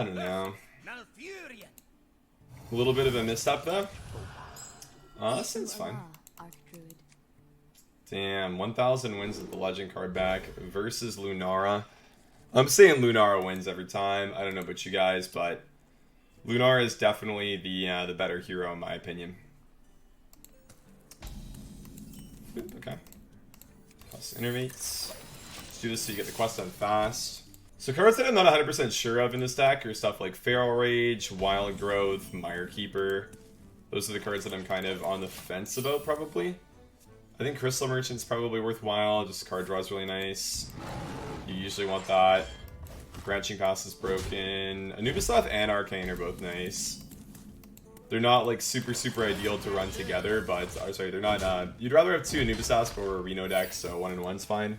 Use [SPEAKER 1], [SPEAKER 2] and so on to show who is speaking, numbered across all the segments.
[SPEAKER 1] I don't know. A little bit of a misstep though. This seems fine. Damn, 1,000 wins with the legend card back versus Lunara. I'm saying Lunara wins every time. I don't know about you guys, but Lunara is definitely the better hero in my opinion. Oop, okay. Plus innervates. Let's do this so you get the quest done fast. So cards that I'm not 100% sure of in this deck are stuff like Feral Rage, Wild Growth, Mire Keeper. Those are the cards that I'm kind of on the fence about, probably. I think Crystal Merchant's probably worthwhile, just card draw is really nice. You usually want that. Branching Pass is broken. Anubisath and Arcane are both nice. They're not like super ideal to run together, but sorry, they're not. You'd rather have two Anubisaths or a Reno deck, so 1-in-1's fine.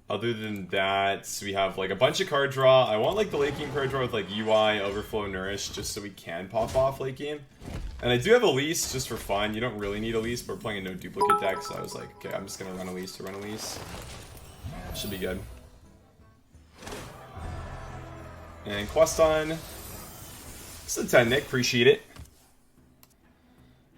[SPEAKER 1] Other than that, we have like a bunch of card draw. I want like the late game card draw with like UI, Overflow, Nourish, just so we can pop off late game. And I do have Elise just for fun. You don't really need Elise, but we're playing a no duplicate deck, so I was like, okay, I'm just gonna run Elise to run Elise. Should be good. And quest on. This is a 10, Nick. Appreciate it.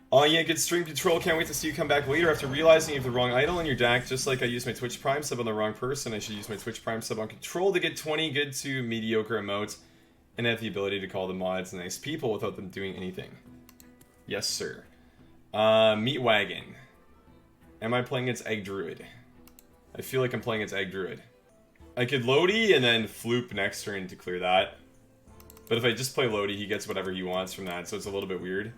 [SPEAKER 1] Oh yeah, good stream control. Can't wait to see you come back later after realizing you have the wrong idol in your deck. Just like I used my Twitch Prime sub on the wrong person, I should use my Twitch Prime sub on control to get 20 good to mediocre emotes and have the ability to call the mods nice people without them doing anything. Yes, sir. Meat Wagon. Am I playing against Egg Druid? I feel like I'm playing against Egg Druid. I could Lodi and then Floop next turn to clear that. But if I just play Lodi, he gets whatever he wants from that, so it's a little bit weird.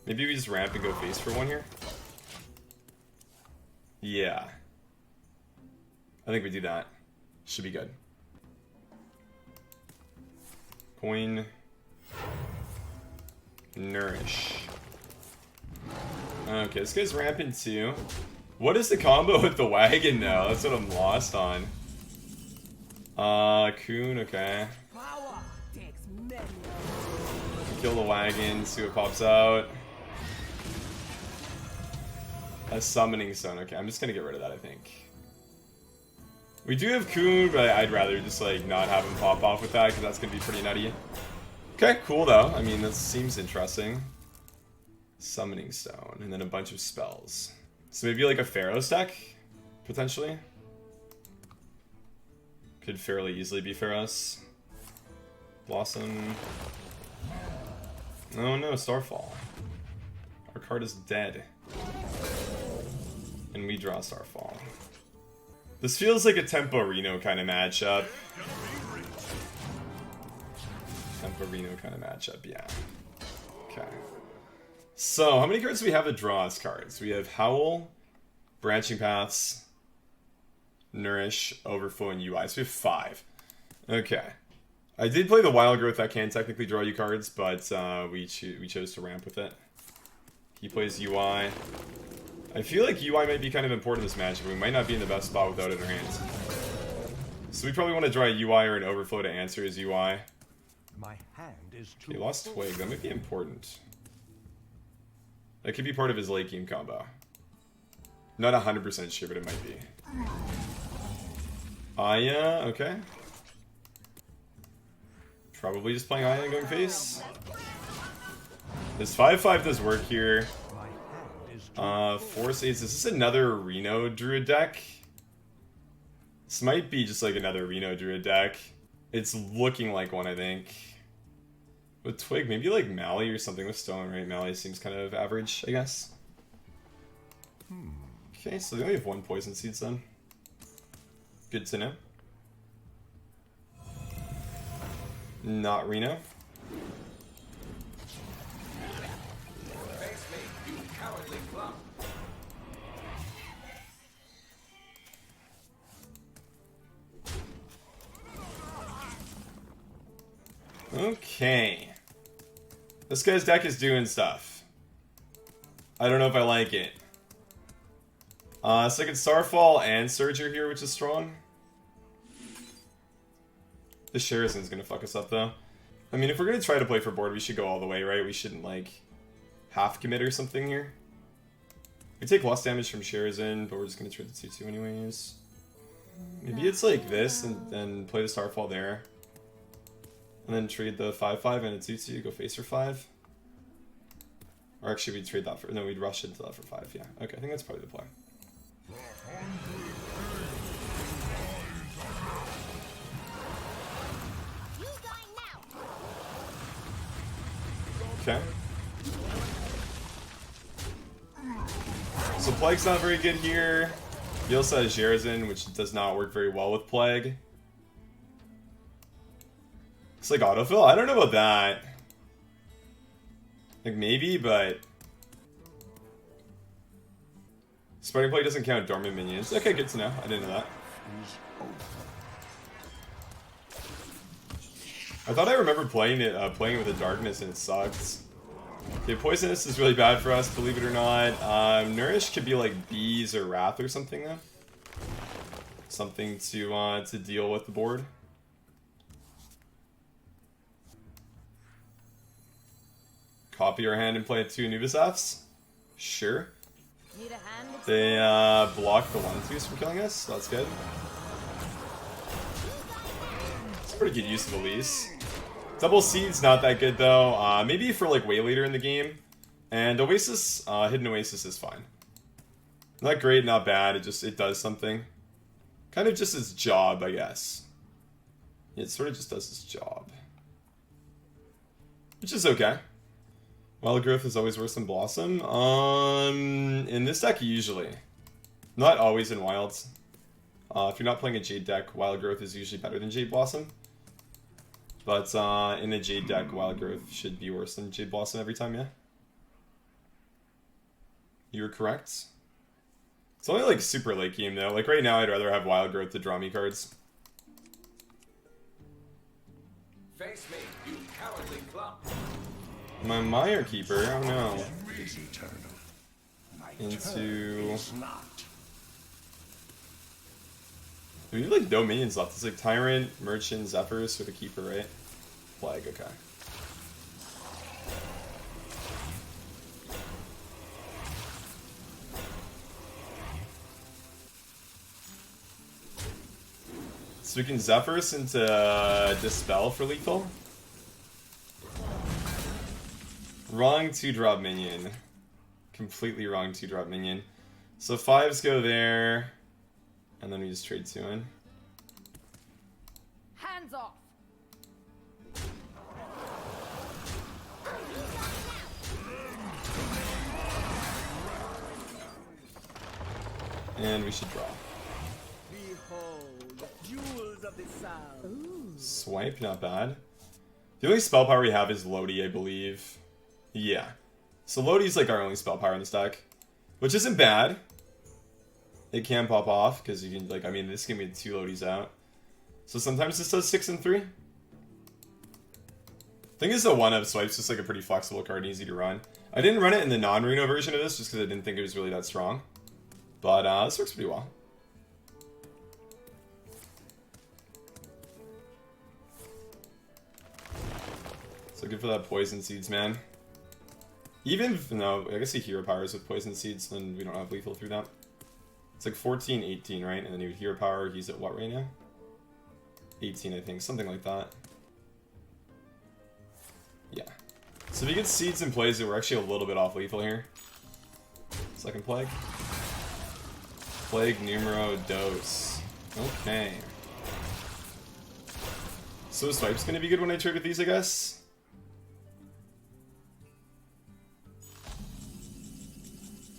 [SPEAKER 1] Maybe we just ramp and go face for one here? Yeah. I think we do that. Should be good. Coin. Nourish. Okay, this guy's ramping too. What is the combo with the wagon now? That's what I'm lost on. Coon, okay. Kill the wagon, see what pops out. A summoning stone, okay, I'm just gonna get rid of that, I think. We do have Coon, but I'd rather just like not have him pop off with that, because that's gonna be pretty nutty. Okay, cool though. I mean, that seems interesting. Summoning stone, and then a bunch of spells. So maybe like a Pharaoh's deck, potentially. Could fairly easily be Pharaoh's. Blossom. Oh no, Starfall. Our card is dead. And we draw Starfall. This feels like a Tempo Reno kind of matchup. Tempo Reno kind of matchup, yeah. Okay. So, how many cards do we have that draw as cards? We have Howl, Branching Paths, Nourish, Overflow, and UI. So we have 5. Okay. I did play the Wild Growth that can technically draw you cards, but we chose to ramp with it. He plays UI. I feel like UI might be kind of important in this matchup. We might not be in the best spot without it in our hands. So we probably want to draw a UI or an Overflow to answer his UI.
[SPEAKER 2] My hand is too.
[SPEAKER 1] He lost Twig. That might be important. That could be part of his late game combo. Not 100% sure, but it might be. Aya, okay. Probably just playing Aya and going face. This 5/5 does work here. Force Aids. Is this another Reno Druid deck? This might be just like another Reno Druid deck. It's looking like one, I think. With Twig, maybe like Mally or something with Stone, right? Mally seems kind of average, I guess. Okay, so they only have 1 Poison Seeds then. Good to know. Not Reno. Okay. This guy's deck is doing stuff. I don't know if I like it. Second Starfall and Surger here, which is strong. The Sherizen's gonna fuck us up, though. I mean, if we're gonna try to play for board, we should go all the way, right? We shouldn't, like, half commit or something here. We take less damage from Sherizen, but we're just gonna trade the 2/2 anyways. Maybe it's like this, and then play the Starfall there. And then trade the 5/5 and a 2/2, go face for 5. Or actually, we'd trade that for... No, we'd rush into that for 5, yeah. Okay, I think that's probably the play. Okay. So Plague's not very good here. He also has Jerazin, which does not work very well with Plague. It's like autofill? I don't know about that. Like maybe, but... Spreading Plague doesn't count dormant minions. Okay, good to know. I didn't know that. I thought I remembered playing it with a darkness and it sucks. Okay, poisonous is really bad for us, believe it or not. Nourish could be like bees or wrath or something though. Something to deal with the board. Copy our hand and play 2 Anubis Fs? Sure. They block the 1/2s from killing us, so that's good. It's a pretty good use of Elise. Double Seed's not that good though. Maybe for like way later in the game. And Oasis, Hidden Oasis is fine. Not great, not bad. It does something. Kind of just its job, I guess. It sort of just does its job. Which is okay. Wild Growth is always worse than Blossom. In this deck, usually. Not always in Wilds. If you're not playing a Jade deck, Wild Growth is usually better than Jade Blossom. But in a Jade deck, Wild Growth should be worse than Jade Blossom every time, yeah? You were correct. It's only like super late game though. Like right now, I'd rather have Wild Growth to draw me cards.
[SPEAKER 2] Face me, you cowardly clump.
[SPEAKER 1] My Mire Keeper, oh no. Into... We have like no minions left. It's like Tyrant, Merchant, Zephyrs for the Keeper, right? Plague, okay. So we can Zephyrs into Dispel for lethal. Wrong 2-drop minion. Completely wrong 2-drop minion. So 5s go there. And then we just trade 2 in.
[SPEAKER 3] Hands off.
[SPEAKER 1] And we should draw.
[SPEAKER 4] Behold, jewels of the south.
[SPEAKER 1] Swipe, not bad. The only spell power we have is Lodi, I believe. Yeah. So Lodi's like our only spell power in this deck. Which isn't bad. It can pop off, because you can, like, I mean, this game we had 2 Lodis out. So sometimes this does 6 and 3. Thing is, the 1-up swipe's just like a pretty flexible card and easy to run. I didn't run it in the non-Reno version of this, just because I didn't think it was really that strong. But this works pretty well. So good for that Poison Seeds, man. Even if, no, I guess he Hero Powers with Poison Seeds, then we don't have lethal through that. It's like 14, 18, right? And then he would Hero Power, he's at what right now? 18, I think, something like that. Yeah. So if he gets Seeds and plays it, we're actually a little bit off lethal here. Second Plague. Plague numero dos. Okay. So Swipe's gonna be good when I trade with these, I guess?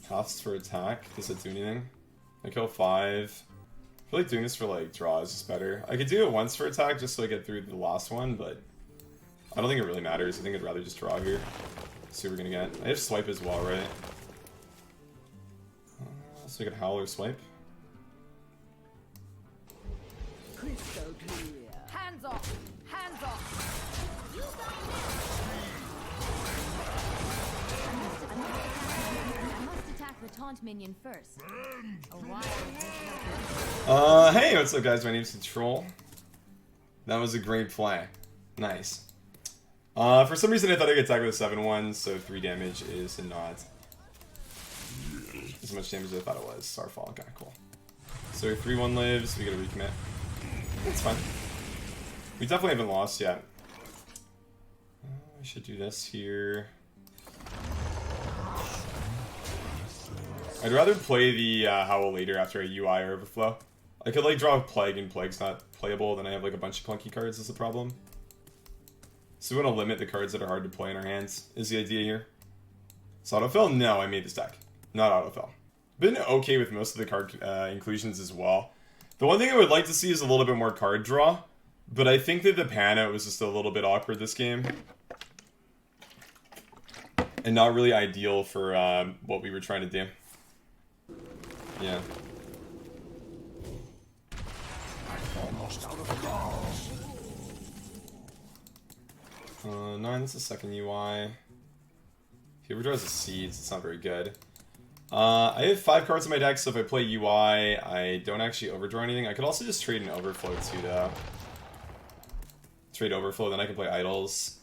[SPEAKER 1] Costs for attack. Does it do anything? I kill 5. I feel like doing this for like draws is better. I could do it once for attack just so I get through the last one, but I don't think it really matters. I think I'd rather just draw here. See what we're gonna get. I have Swipe as well, right? So I could Howl or Swipe.
[SPEAKER 4] Crystal clear.
[SPEAKER 3] Hands off. Hands off. I must attack the taunt minion first.
[SPEAKER 1] Hey, what's up, guys? My name's Control. That was a great play. Nice. For some reason, I thought I could attack with a 7-1, so 3 damage is not as much damage as I thought it was. Starfall, okay, cool. So 3-1 lives, we gotta recommit. It's fine. We definitely haven't lost yet. should do this here. I'd rather play the Howl later after a UI or Overflow. I could like draw a Plague and Plague's not playable, then I have like a bunch of clunky cards is the problem. So we want to limit the cards that are hard to play in our hands, is the idea here. So autofill? No, I made this deck. Not autofill. Been okay with most of the card inclusions as well. The one thing I would like to see is a little bit more card draw, but I think that the pan out was just a little bit awkward this game. And not really ideal for what we were trying to do. Yeah.
[SPEAKER 5] Almost out of cards.
[SPEAKER 1] 9, that's the second UI. He overdraws the seeds, it's not very good. I have 5 cards in my deck, so if I play UI, I don't actually overdraw anything. I could also just trade an Overflow too, though. Trade Overflow, then I can play Idols.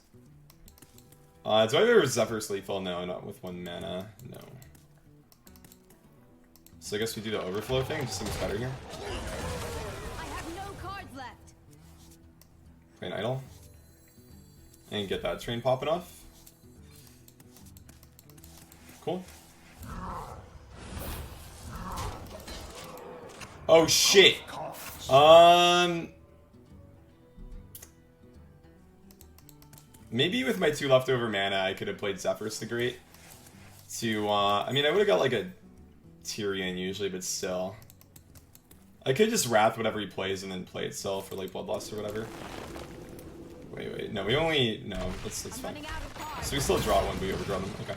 [SPEAKER 1] Do I have a Zephyr's Lethal? No, not with 1 mana. No. So I guess we do the Overflow thing, it just seems better here.
[SPEAKER 3] I have no cards left.
[SPEAKER 1] Play an Idol. And get that train popping off. Cool. Oh shit! Maybe with my 2 leftover mana I could have played Zephyrus the Great. I mean I would have got like a Tyrion usually, but still. I could just Wrath whatever he plays and then play itself for like Bloodlust or whatever. Wait, no, we only... No, that's fine. So we still draw one, but we overdraw them. Okay.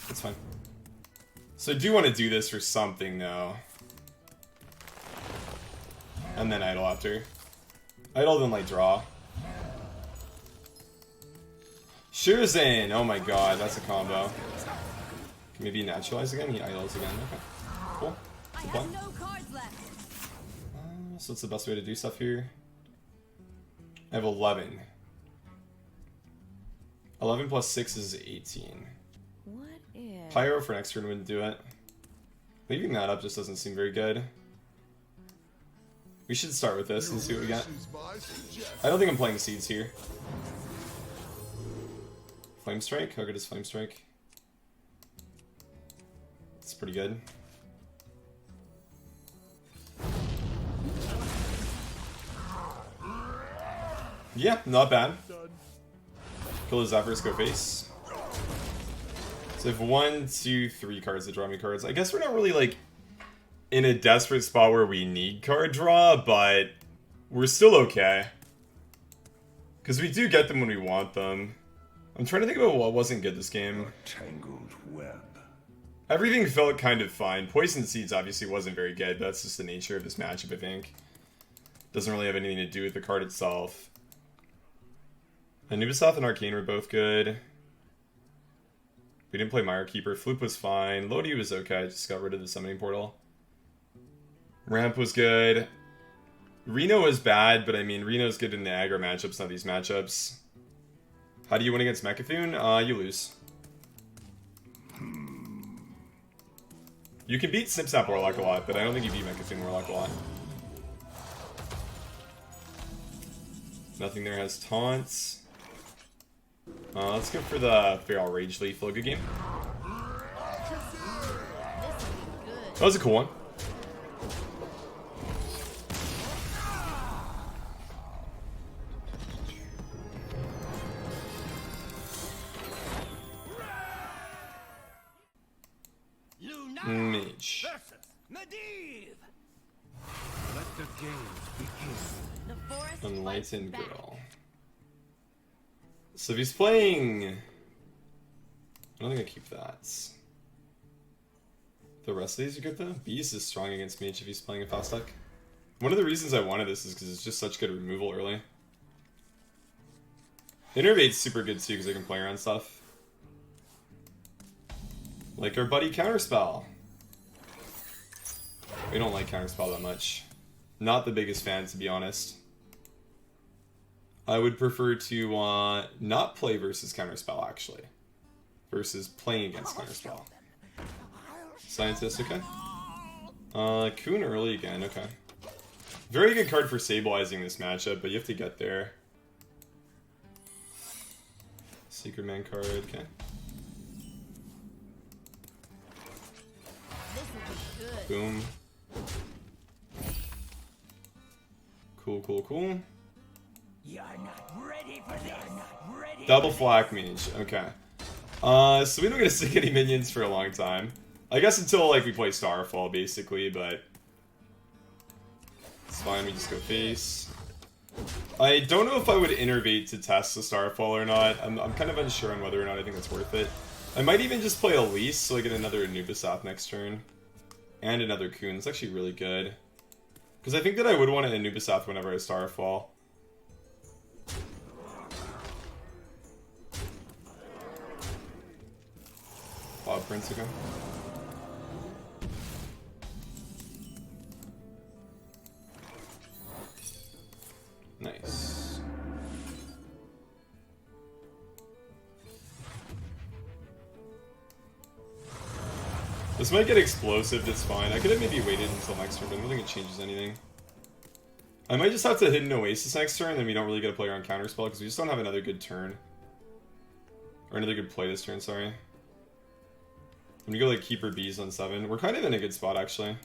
[SPEAKER 1] That's fine. So I do want to do this for something, though. And then Idol after. Idol, then, like, draw. Shirzane! Oh my god, that's a combo. Can maybe naturalize again? He Idols again. Okay. Cool.
[SPEAKER 3] I have no cards left.
[SPEAKER 1] So what's the best way to do stuff here? I have 11. 11 plus 6 is 18.
[SPEAKER 4] What if...
[SPEAKER 1] Pyro for next turn wouldn't do it. Leaving that up just doesn't seem very good. We should start with this and see what we got. I don't think I'm playing Seeds here. Flame Strike? How good is Flame Strike? It's pretty good. Yeah, not bad. Kill the Zephyrus, go face. So I have 1, 2, 3 cards that draw me cards. I guess we're not really like in a desperate spot where we need card draw, but we're still okay. Because we do get them when we want them. I'm trying to think about what wasn't good this game.
[SPEAKER 5] Tangled web.
[SPEAKER 1] Everything felt kind of fine. Poison Seeds obviously wasn't very good, but that's just the nature of this matchup, I think. Doesn't really have anything to do with the card itself. Anubisoth and Arcane were both good. We didn't play Mire Keeper. Floop was fine. Lodi was okay. Just got rid of the Summoning Portal. Ramp was good. Reno was bad, but I mean, Reno's good in the aggro matchups, not these matchups. How do you win against Mechathune? You lose. You can beat Snipsnap Warlock a lot, but I don't think you beat Mechathune Warlock a lot. Nothing there has taunts. Let's go for the Feral Rage Lethal. Good game. That was a cool one. Mage.
[SPEAKER 5] Let the games begin.
[SPEAKER 3] The forest
[SPEAKER 1] Enlightened
[SPEAKER 3] fights back.
[SPEAKER 1] Girl. So if he's playing... I don't think I keep that. The rest of these are good though. Beast is strong against Mage if he's playing a fast deck. One of the reasons I wanted this is because it's just such good removal early. Innervate's super good too because I can play around stuff. Like our buddy Counterspell. We don't like Counterspell that much. Not the biggest fan, to be honest. I would prefer to not play versus Counterspell, actually. Versus playing against Counterspell. Scientist, okay. Kuhn early again, okay. Very good card for stabilizing this matchup, but you have to get there. Secret Man card, okay.
[SPEAKER 3] This'll be good.
[SPEAKER 1] Boom. Cool, cool, cool.
[SPEAKER 5] You're not ready for this. You're not ready.
[SPEAKER 1] Double Flak Mage, okay. So we don't get to stick any minions for a long time. I guess until, like, we play Starfall, basically, but... It's fine, we just go face. I don't know if I would innervate to test the Starfall or not. I'm kind of unsure on whether or not I think it's worth it. I might even just play Elise, so I get another Anubisath next turn. And another Coon. It's actually really good. Because I think that I would want an Anubisath whenever I Starfall. Cloud Prince again. Nice. This might get explosive, that's fine. I could have maybe waited until next turn, but I don't think it changes anything. I might just have to hit an Oasis next turn, then we don't really get a player on counterspell, because we just don't have another good turn. Or another good play this turn, sorry. When we go like Keeper Bees on 7, we're kind of in a good spot, actually.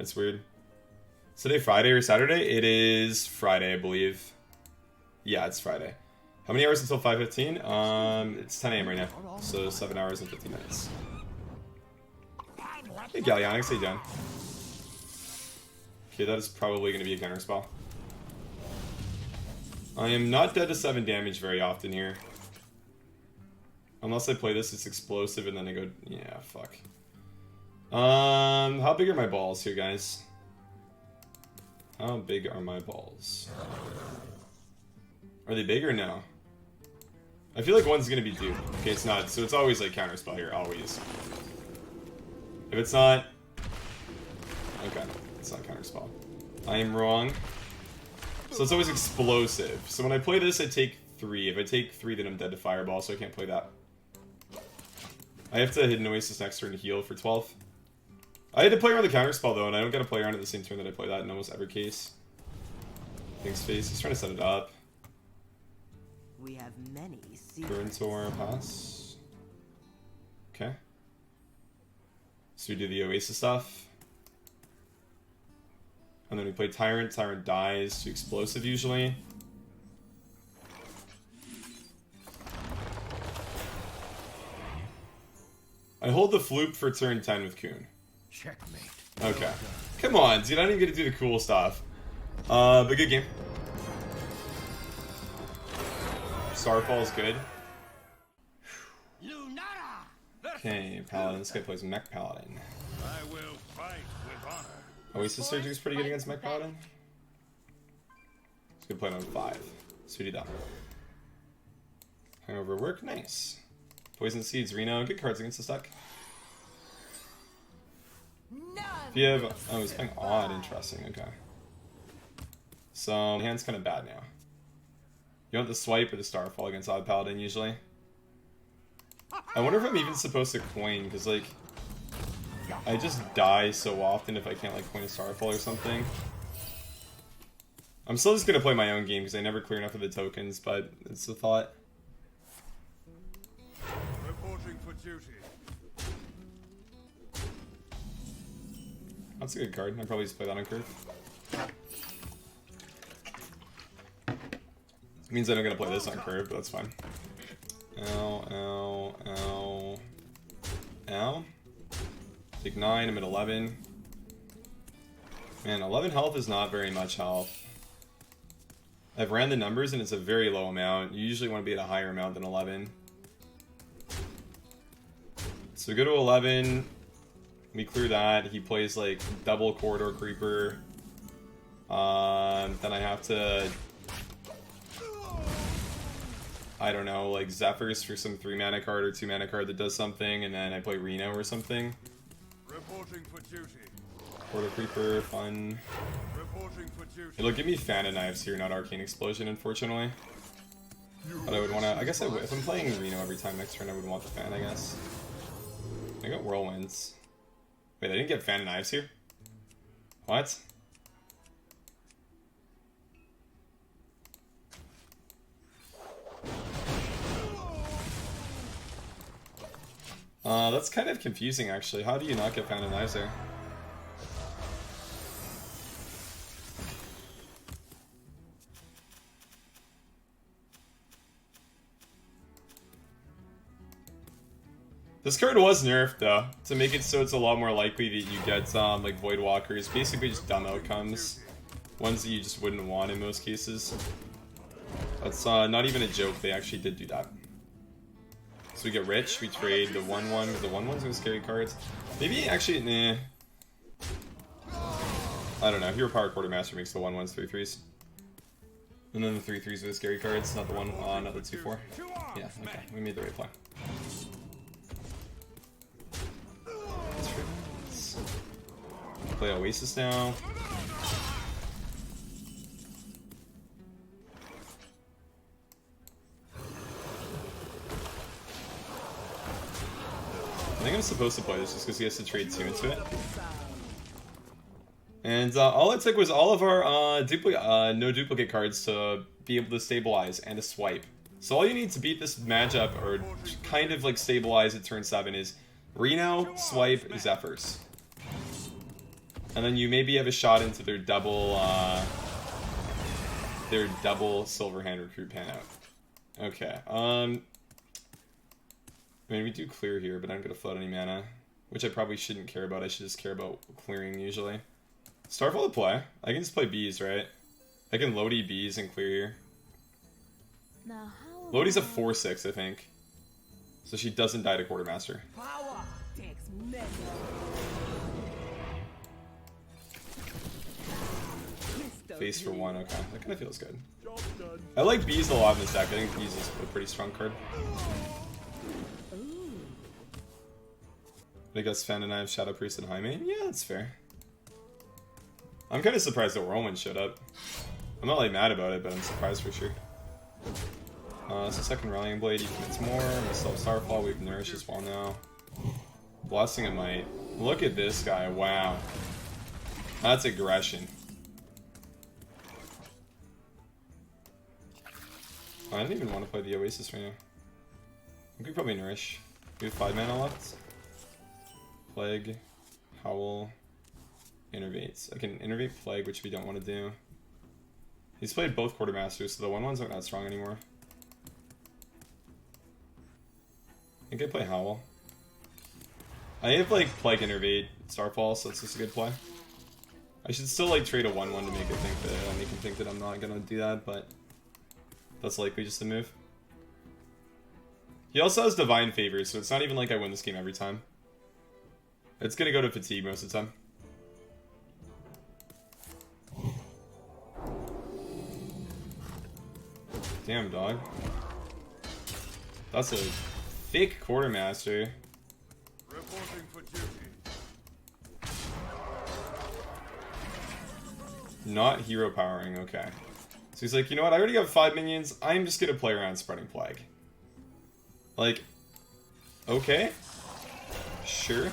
[SPEAKER 1] It's weird. Is today Friday or Saturday? It is Friday, I believe. Yeah, it's Friday. How many hours until 5:15? It's 10 AM right now. So 7 hours and 15 minutes. Hey, Gallionics, how you doing? Okay, that is probably going to be a counter spell. I am not dead to 7 damage very often here. Unless I play this, it's explosive, and then I go... Yeah, fuck. How big are my balls here, guys? How big are my balls? Are they big or no? I feel like one's gonna be duped. Okay, it's not. So it's always like counterspell here, always. If it's not... Okay, it's not counterspell. I am wrong. So it's always explosive. So when I play this, I take 3. If I take 3, then I'm dead to Fireball, so I can't play that. I have to hit an Oasis next turn to heal for 12. I had to play around the counterspell though, and I don't get to play around at the same turn that I play that in almost every case. Thanks, face. He's trying to set it up.
[SPEAKER 4] We have many secrets.
[SPEAKER 1] Burn pass. Okay. So we do the Oasis stuff. And then we play Tyrant. Tyrant dies to explosive usually. I hold the Floop for turn 10 with Coon.
[SPEAKER 5] Checkmate.
[SPEAKER 1] Okay. Come on, dude. I didn't get to do the cool stuff. But good game. Starfall's good. Okay, Paladin. This guy plays Mech Paladin.
[SPEAKER 5] I will fight with honor.
[SPEAKER 1] Oasis Surgery is pretty good against Mech Paladin. He's gonna play it on 5. Sweetie done. Hangover work, nice. Poison Seeds, Reno, good cards against the stack. If you have... Oh, he's playing Odd, interesting, okay. So, the hand's kind of bad now. You want the Swipe or the Starfall against Odd Paladin, usually? I wonder if I'm even supposed to coin, because, like... I just die so often if I can't, like, coin a Starfall or something. I'm still just gonna play my own game, because I never clear enough of the tokens, but it's a thought.
[SPEAKER 5] Reporting for duty.
[SPEAKER 1] That's a good card. I'd probably just play that on curve. It means I don't gotta play this on curve, but that's fine. Ow, ow, ow. Ow. Take 9, I'm at 11. Man, 11 health is not very much health. I've ran the numbers and it's a very low amount. You usually want to be at a higher amount than 11. So go to 11. We clear that. He plays like double Corridor Creeper. Then I have to... I don't know, like Zephyrs for some 3 mana card or 2 mana card that does something, and then I play Reno or something.
[SPEAKER 5] Reporting for duty.
[SPEAKER 1] Corridor Creeper, fun.
[SPEAKER 5] Reporting for duty.
[SPEAKER 1] It'll give me Fan of Knives here, not Arcane Explosion, unfortunately. But I would want to... I guess if I'm playing Reno every time next turn, I would want the Fan, I guess. I got Whirlwinds. Wait, I didn't get Fan of Knives here? What? That's kind of confusing, actually. How do you not get Found in Knives there? This card was nerfed, though, to make it so it's a lot more likely that you get, like, Voidwalkers. Basically just dumb outcomes. Ones that you just wouldn't want in most cases. That's not even a joke, they actually did do that. So we get rich, we trade the 1-1, because the 1-1's gonna scary cards. Maybe, actually, nah. I don't know, Hero Power Quartermaster makes the 1-1s 3-3s. And then the 3-3s with scary cards, not the one, not the 2-4. Yeah, okay, we made the right play. Play Oasis now. I think I'm supposed to play this just because he has to trade 2 into it. And all it took was all of our no duplicate cards to be able to stabilize and to swipe. So all you need to beat this matchup, or kind of like stabilize at turn 7, is Reno, swipe, Zephyrs. And then you maybe have a shot into their double Silverhand Recruit pan out. Okay, I mean, we do clear here, but I don't get to flood any mana, which I probably shouldn't care about. I should just care about clearing usually. Starfall to play. I can just play bees, right? I can Lodi bees and clear here.
[SPEAKER 3] Now, how
[SPEAKER 1] Lodi's a 4/6, I think. So she doesn't die to Quartermaster.
[SPEAKER 5] Power takes measure.
[SPEAKER 1] Face for 1, okay. That kind of feels good. I like bees a lot in this deck. I think bees is a pretty strong card. I guess Found in Knives, Shadow Priest, and Jaime. Yeah, that's fair. I'm kind of surprised that Roman showed up. I'm not like mad about it, but I'm surprised for sure. So second Rallying Blade, he commits more. Myself Starfall, we've nourished as well now. Blessing of Might. Look at this guy, wow. That's aggression. I don't even want to play the Oasis right now. We could probably nourish. We have 5 mana left. Plague, Howl, Innervates. I can Innervate Plague, which we don't want to do. He's played both Quartermasters, so the 1-1s aren't that strong anymore. I think I play Howl. I have like Plague, Innervate, Starfall, so it's just a good play. I should still like trade a 1-1 to make him think that I'm not gonna do that, but that's likely just a move. He also has Divine Favor, so it's not even like I win this game every time. It's gonna go to Fatigue most of the time. Damn, dog. That's a thick Quartermaster.
[SPEAKER 2] Reporting for duty.
[SPEAKER 1] Not hero powering, okay. So he's like, you know what, I already got 5 minions, I'm just gonna play around Spreading Plague. Like, okay. Sure.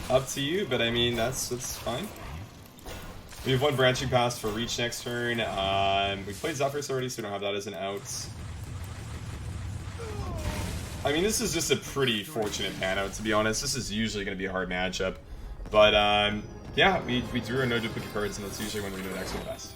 [SPEAKER 1] Up to you, but I mean, that's fine. We have 1 Branching Pass for Reach next turn. We played Zephyrs already, so we don't have that as an out. I mean, this is just a pretty fortunate pan out, to be honest. This is usually going to be a hard matchup. But, yeah, we drew our no duplicate cards, and that's usually when we do an excellent best.